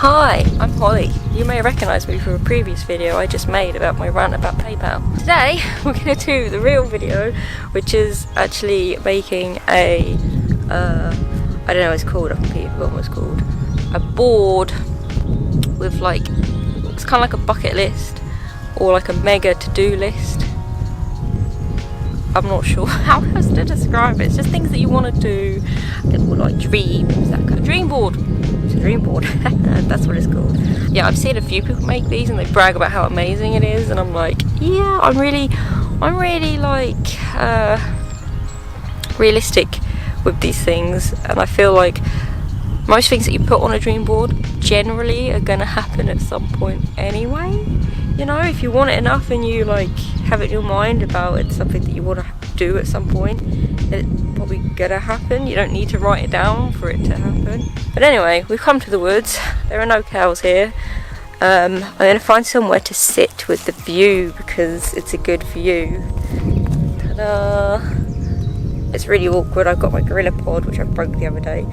Hi, I'm Holly. You may recognise me from a previous video I just made about my rant about PayPal. Today we're going to do the real video, which is actually making a, I don't know what it's called, I completely forgot what it's called. A board with like, it's kind of like a bucket list or like a mega to-do list. I'm not sure how else to describe it. It's just things that you want to do, like dreams, that kind of dream board. It's a dream board. That's what it's called. Yeah, I've seen a few people make these and they brag about how amazing it is, and I'm like, yeah, I'm really like realistic with these things, and I feel like most things that you put on a dream board generally are gonna happen at some point anyway. You know, if you want it enough and you like have it in your mind about it's something that you want to do at some point, it's probably gonna happen. You don't need to write it down for it to happen. But anyway, we've come to the woods. There are no cows here. I'm gonna find somewhere to sit with the view because it's a good view. Ta-da! It's really awkward. I've got my gorilla pod, which I broke the other day,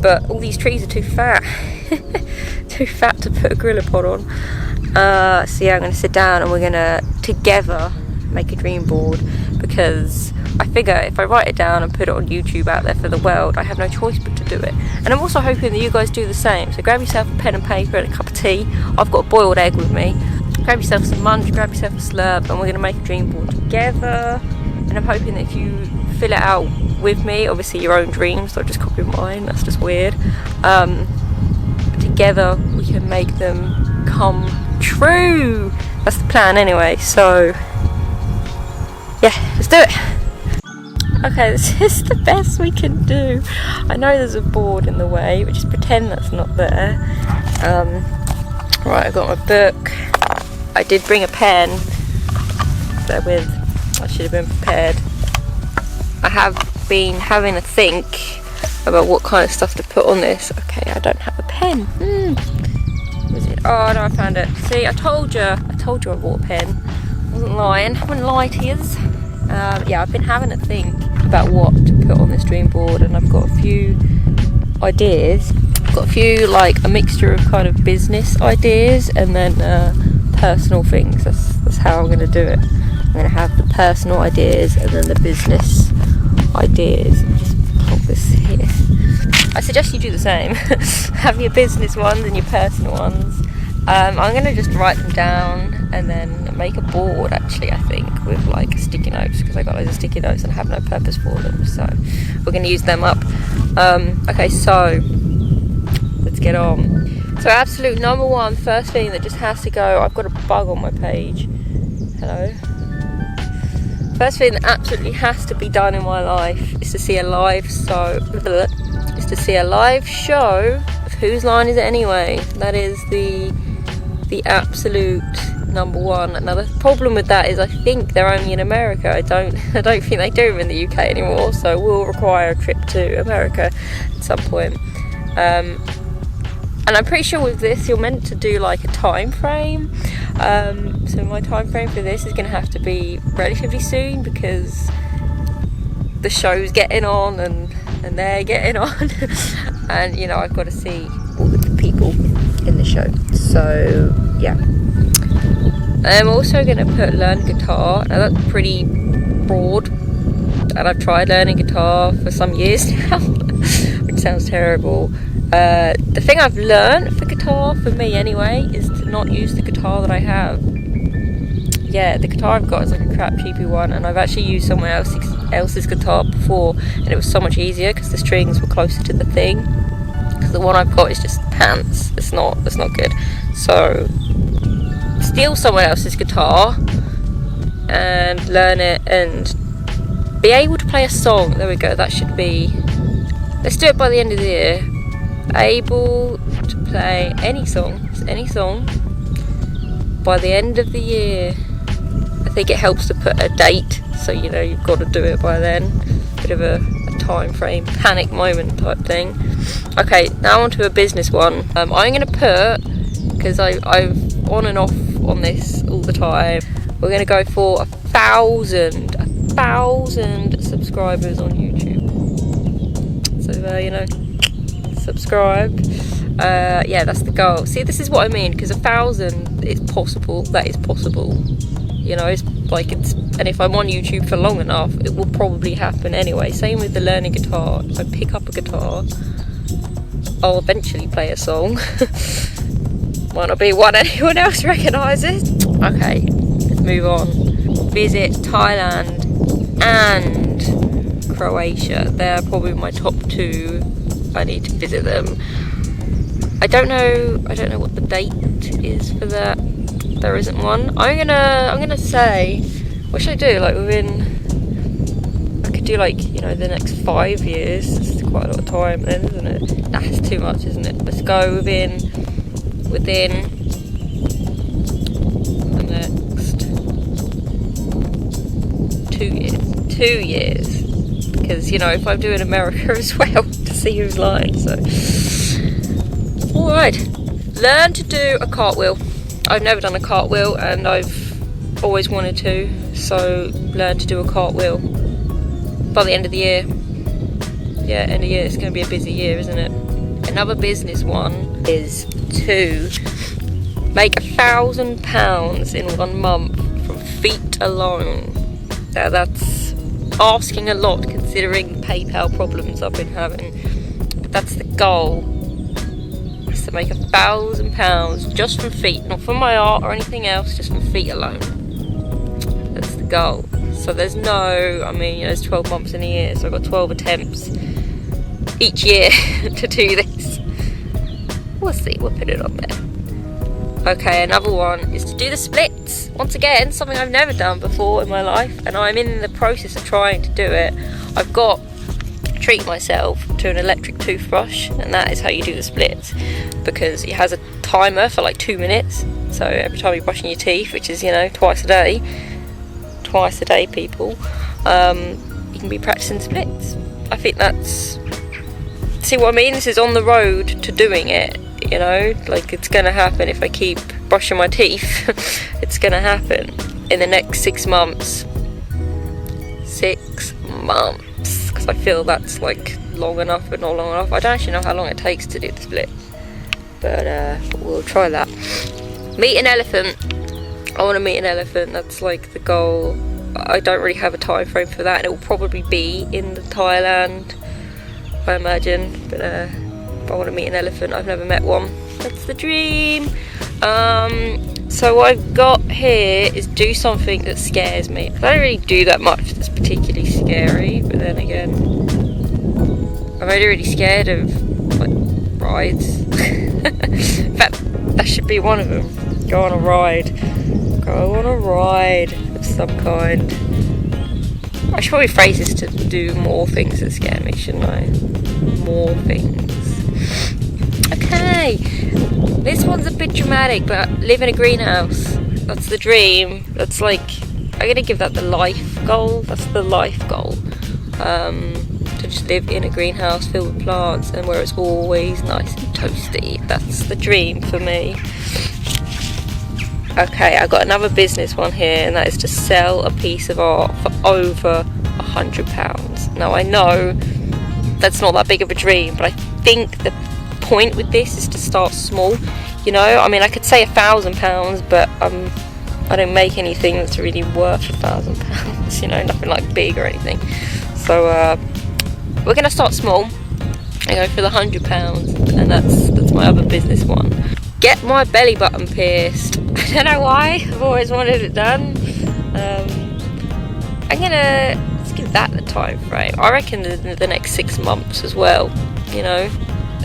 but all these trees are too fat. Too fat to put a gorilla pod on. So yeah, I'm going to sit down and we're going to together make a dream board, because I figure if I write it down and put it on YouTube out there for the world, I have no choice but to do it. And I'm also hoping that you guys do the same. So grab yourself a pen and paper and a cup of tea. I've got a boiled egg with me. Grab yourself some munch, grab yourself a slurp, and we're going to make a dream board together. And I'm hoping that if you fill it out with me, obviously your own dreams, don't just copy mine, that's just weird. Together we can make them come true. That's the plan anyway, so yeah, let's do it. Okay, this is the best we can do. I know there's a board in the way, but just pretend that's not there. Right, I've got my book. I did bring a pen. Bear with, I should have been prepared. I have been having a think about what kind of stuff to put on this. Okay, I don't have a pen. Was it? Oh no, I found it. See, I told you I bought a pen. I wasn't lying. I wouldn't lie to yous. Yeah, I've been having a think about what to put on this dream board, and I've got a few ideas. I've got a few, like a mixture of kind of business ideas and then personal things. That's how I'm going to do it. I'm going to have the personal ideas and then the business ideas. Just pop this here. I suggest you do the same. Have your business ones and your personal ones. I'm going to just write them down and then make a board, actually, I think, with like sticky notes, because I got loads of sticky notes and have no purpose for them, so we're going to use them up. Okay, so let's get on. So absolute number one, first thing that just has to go, I've got a bug on my page. Hello. First thing that absolutely has to be done in my life is to see a live show of Whose Line Is It Anyway? That is the absolute number one. Now the problem with that is I think they're only in America. I don't think they do them in the UK anymore, so we'll require a trip to America at some point. And I'm pretty sure with this you're meant to do like a time frame. So my time frame for this is going to have to be relatively soon, because the show's getting on and they're getting on. And you know, I've got to see all the people in the show. So yeah. I'm also going to put learn guitar. Now that's pretty broad, and I've tried learning guitar for some years now, which sounds terrible. The thing I've learned for guitar, for me anyway, is to not use the guitar that I have. Yeah, the guitar I've got is like a crap cheapy one, and I've actually used someone else's guitar before, and it was so much easier because the strings were closer to the thing. Because the one I've got is just pants. It's not good. So steal someone else's guitar and learn it and be able to play a song. There we go. That should be. Let's do it by the end of the year. Able to play any song by the end of the year. I think it helps to put a date, so you know you've got to do it by then. Bit of a time frame, panic moment type thing. Okay, now on to a business one. I'm going to put, because I've on and off on this all the time, we're going to go for 1,000 subscribers on YouTube. So you know, subscribe. yeah, that's the goal. See, this is what I mean, because 1,000 is possible. That is possible, you know. It's like, and if I'm on YouTube for long enough, it will probably happen anyway. Same with the learning guitar. If I pick up a guitar, I'll eventually play a song. Might not be one anyone else recognises. Okay, let's move on. Visit Thailand and Croatia. They're probably my top 2. I need to visit them. I don't know what the date is for that. There isn't one. I'm gonna say, what should I do? Like I could do, like, you know, the next 5 years. It's quite a lot of time then, isn't it? That's too much, isn't it? Let's go within the next 2 years. 2 years. Because, you know, if I'm doing America as well, to see who's lying, so. Alright, learn to do a cartwheel. I've never done a cartwheel and I've always wanted to, so learn to do a cartwheel by the end of the year. Yeah, end of the year, it's going to be a busy year, isn't it? Another business one is to make £1,000 in 1 month from feet alone. Now that's asking a lot considering the PayPal problems I've been having, but that's the goal. To make £1,000 just from feet, not from my art or anything else, just from feet alone. That's the goal. So there's no, I mean, you know, there's 12 months in a year, so I've got 12 attempts each year to do this. We'll see, we'll put it on there. Okay, another one is to do the splits. Once again, something I've never done before in my life, and I'm in the process of trying to do it. I've got to treat myself to an electric toothbrush, and that is how you do the splits, because it has a timer for like 2 minutes. So every time you're brushing your teeth, which is, you know, twice a day people, you can be practicing splits. I think that's, see what I mean? This is on the road to doing it, you know, like it's gonna happen if I keep brushing my teeth. It's gonna happen in the next 6 months. 6 months, because I feel that's like long enough but not long enough. I don't actually know how long it takes to do the split, but we'll try that. Meet an elephant. I want to meet an elephant. That's like the goal. I don't really have a time frame for that, and it will probably be in Thailand, I imagine, but I want to meet an elephant. I've never met one. That's the dream. So what I've got here is do something that scares me. I don't really do that much that's particularly scary, but then again, I'm really scared of like rides. In fact, that should be one of them. Go on a ride. Go on a ride of some kind. I should probably phrase this to do more things that scare me, shouldn't I? More things. Okay, this one's a bit dramatic, but live in a greenhouse. That's the dream. That's like, I'm gonna give that the life goal. That's the life goal. To just live in a greenhouse filled with plants and where it's always nice and toasty. That's the dream for me. Okay, I've got another business one here, and that is to sell a piece of art for over £100. Now I know that's not that big of a dream, but I think the point with this is to start small. You know, I mean, I could say £1,000, but I don't make anything that's really worth £1,000. You know, nothing like big or anything. So we're gonna start small and go for the £100, and that's my other business one. Get my belly button pierced. I don't know why. I've always wanted it done. Let's give that the time frame. I reckon the next 6 months as well. You know,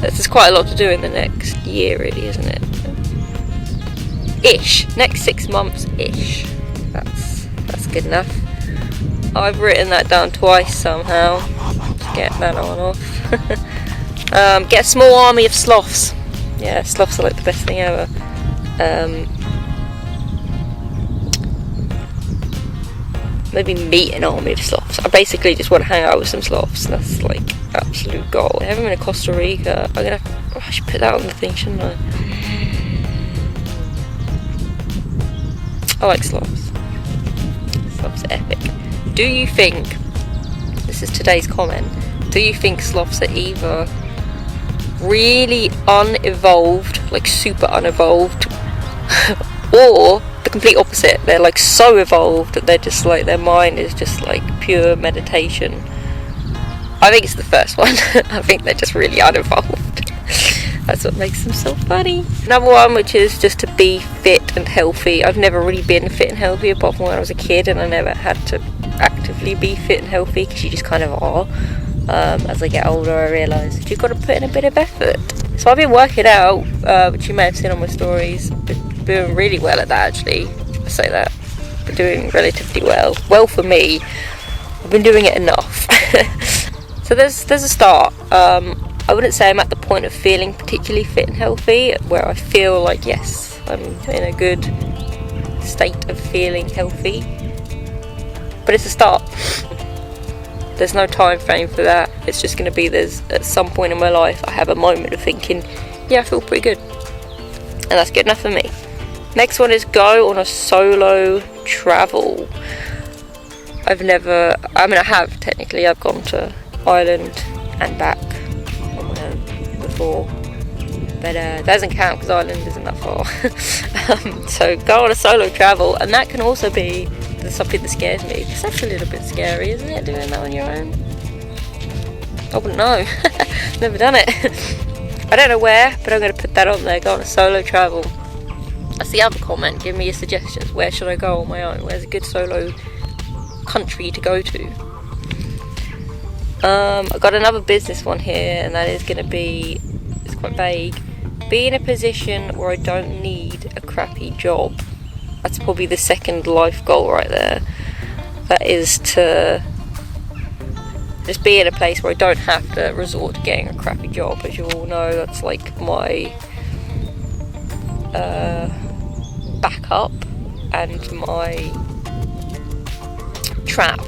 there's quite a lot to do in the next year, really, isn't it? Ish. Next 6 months, ish. That's good enough. I've written that down twice somehow. Just get that on off. Get a small army of sloths. Yeah, sloths are like the best thing ever. Maybe meet an army of sloths. I basically just want to hang out with some sloths. That's like absolute goal. I haven't been to Costa Rica. I should put that on the thing, shouldn't I? I like sloths. Sloths are epic. Do you think, this is today's comment, do you think sloths are either really unevolved, like super unevolved, or the complete opposite. They're like so evolved that they're just like, their mind is just like pure meditation. I think it's the first one. I think they're just really unevolved. That's what makes them so funny. Another one, which is just to be fit and healthy. I've never really been fit and healthy apart from when I was a kid, and I never had to actively be fit and healthy, because you just kind of are. As I get older, I realise that you've got to put in a bit of effort. So I've been working out, which you may have seen on my stories. Been doing really well at that, actually. I say that. Been doing relatively well. Well for me. I've been doing it enough. So there's a start. I wouldn't say I'm at the point of feeling particularly fit and healthy, where I feel like, yes, I'm in a good state of feeling healthy. But it's a start. There's no time frame for that. It's just going to be, there's at some point in my life I have a moment of thinking, yeah, I feel pretty good, and that's good enough for me. Next one is go on a solo travel. I have technically. I've gone to Ireland and back on my own before, but that doesn't count because Ireland isn't that far. So go on a solo travel, and that can also be something that scares me, because that's a little bit scary, isn't it, doing that on your own? I wouldn't know. Never done it. I don't know where, but I'm going to put that on there. Go on a solo travel. That's the other comment. Give me your suggestions. Where should I go on my own? Where's a good solo country to go to? I've got another business one here, and that is going to be, it's quite vague, be in a position where I don't need a crappy job. That's probably the second life goal right there. That is to just be in a place where I don't have to resort to getting a crappy job. As you all know, that's like my backup and my trap.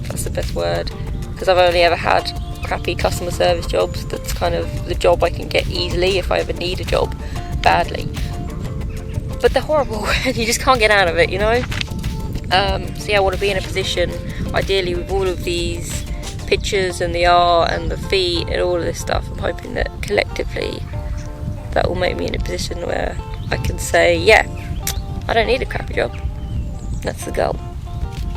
That's the best word. Because I've only ever had crappy customer service jobs. That's kind of the job I can get easily if I ever need a job badly. But they're horrible, and you just can't get out of it, you know? So yeah, I want to be in a position, ideally with all of these pictures and the art and the feet and all of this stuff. I'm hoping that collectively that will make me in a position where I can say, yeah, I don't need a crappy job. That's the goal.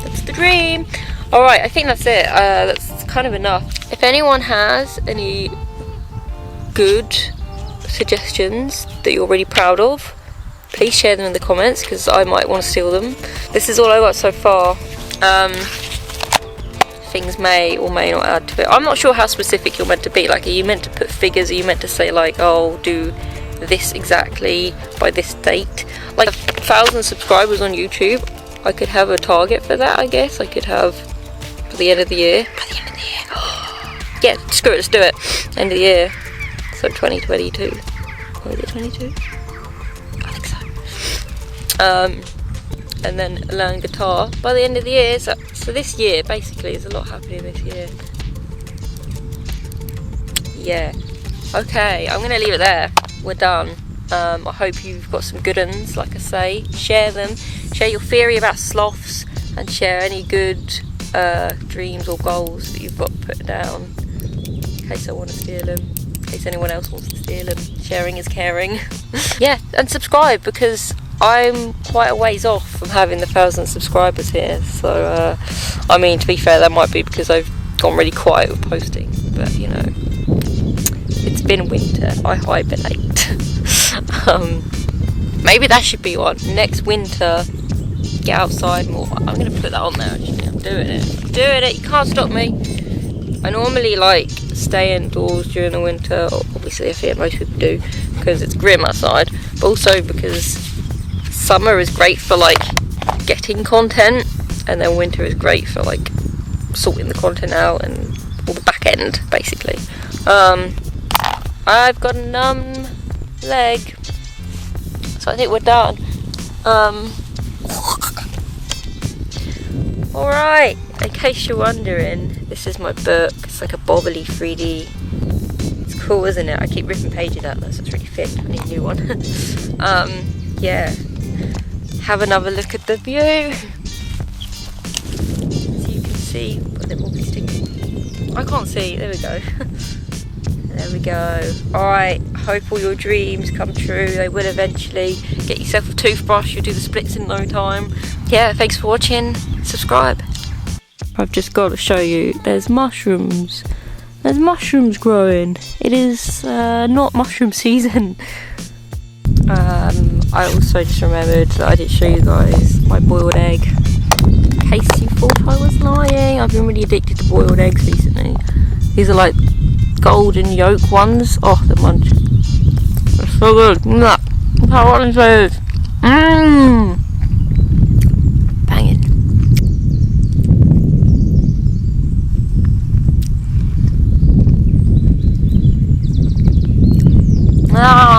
That's the dream. Alright, I think that's it. That's kind of enough. If anyone has any good suggestions that you're really proud of, please share them in the comments, because I might want to steal them. This is all I got so far. Things may or may not add to it. I'm not sure how specific you're meant to be. Like, are you meant to put figures? Are you meant to say, like, oh, do this exactly by this date? Like 1,000 subscribers on YouTube, I could have a target for that, I guess. I could have for the end of the year. By the end of the year. Yeah, screw it, let's do it. End of the year. So 2022. Or is it 22? And then learn guitar by the end of the year. So this year, basically, there's a lot happening this year. Yeah. Okay, I'm going to leave it there. We're done. I hope you've got some good ones, like I say. Share them. Share your theory about sloths, and share any good dreams or goals that you've got put down, in case I want to steal them. In case anyone else wants to steal them. Sharing is caring. Yeah, and subscribe, because I'm quite a ways off from having the 1,000 subscribers here. So, I mean, to be fair, that might be because I've gone really quiet with posting. But, you know, it's been winter. I hibernate. Maybe that should be one. Next winter, get outside more. I'm going to put that on there, actually. I'm doing it. You can't stop me. I normally, like, stay indoors during the winter. Obviously, I think most people do, because it's grim outside. But also because summer is great for, like, getting content, and then winter is great for, like, sorting the content out and all the back end, basically. I've got a numb leg, so I think we're done. Alright, in case you're wondering, this is my book. It's like a bobbly 3D. It's cool, isn't it? I keep ripping pages out, that's really thick. I need a new one. Yeah. Have another look at the view. So you can see, but they will be sticking. I can't see, there we go. There we go. Alright, hope all your dreams come true. They will eventually. Get yourself a toothbrush, you'll do the splits in no time. Yeah, thanks for watching. Subscribe. I've just got to show you, there's mushrooms. There's mushrooms growing. It is not mushroom season. I also just remembered that I didn't show you guys my boiled egg. In case you thought I was lying, I've been really addicted to boiled eggs recently. These are like golden yolk ones. Oh, the munch. They're so good. Look how hot this is. Mmm. Banging. Ah.